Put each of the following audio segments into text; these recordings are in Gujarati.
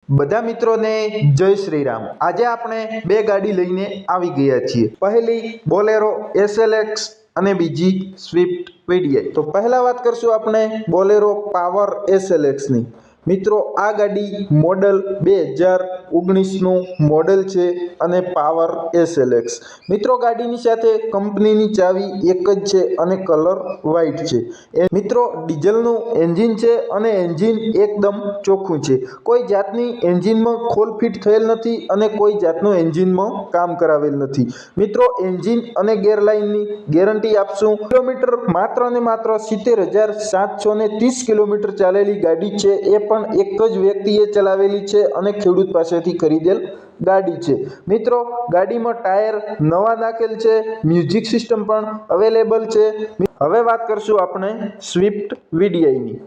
બધા મિત્રોને જય શ્રી રામ। આજે આપણે બે ગાડી લઈને આવી ગયા છીએ। પહેલી બોલેરો SLX અને બીજી સ્વિફ્ટ VDI। તો પહેલા વાત કરશું આપણે બોલેરો પાવર SLX ની। મિત્રો આ ગાડી મોડલ 2019 નું મોડલ છે અને પાવર SLX। મિત્રો ગાડીની સાથે કંપનીની ચાવી એક જ છે અને કલર વ્હાઇટ છે। મિત્રો ડીઝલનું એન્જિન છે અને એન્જિન એકદમ ચોખ્ખું છે। કોઈ જાતની એન્જિનમાં ખોલ ફિટ થયેલ નથી અને કોઈ જાતનું એન્જિનમાં કામ કરાવેલ નથી। મિત્રો એન્જિન અને ગેરલાઇનની ગેરંટી આપશું। કિલોમીટર માત્ર ને માત્ર 70,730 કિલોમીટર ચાલેલી ગાડી છે। એ પણ એક જ વ્યક્તિએ ચલાવેલી છે અને ખેડૂત પાસેથી ખરીદેલ ગાડી છે। મિત્રો ગાડીમાં ટાયર નવા નાખેલ છે, મ્યુઝિક સિસ્ટમ પણ અવેલેબલ છે। હવે વાત કરશું આપણે સ્વિફ્ટ VDI ની।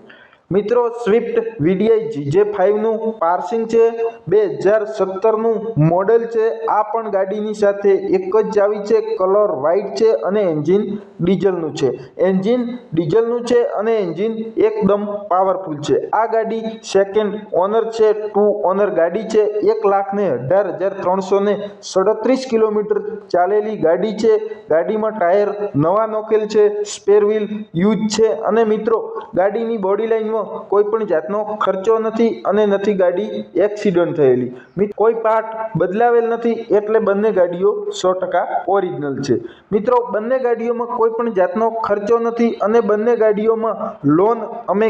મિત્રો સ્વિફ્ટ VDI GJ5 નું પાર્સિંગ છે, 2017 નું મોડેલ છે। આ પણ ગાડીની સાથે એક જ ચાવી છે, કલર વ્હાઇટ છે અને એન્જિન ડીઝલનું છે। એન્જિન ડીઝલનું છે અને એન્જિન એકદમ પાવરફુલ છે। આ ગાડી સેકન્ડ ઓનર છે, 2 ઓનર ગાડી છે। 1,18,337 કિલોમીટર ચાલેલી ગાડી છે। ગાડીમાં ટાયર નવા નોખેલ છે, સ્પેર વ્હીલ યુઝ છે અને મિત્રો ગાડીની બોડી લાઇનમાં કોઈ પણ જાતનો ખર્ચો નથી અને નથી ગાડી એક્સિડન્ટ થયેલી। કોઈ પાર્ટ બદલાવેલ નથી, એટલે બંને ગાડીઓ 100% ઓરિજિનલ છે। મિત્રો બંને ગાડીઓમાં કોઈ પણ જાતનો ખર્ચો નથી અને બંને ગાડીઓમાં લોન અમે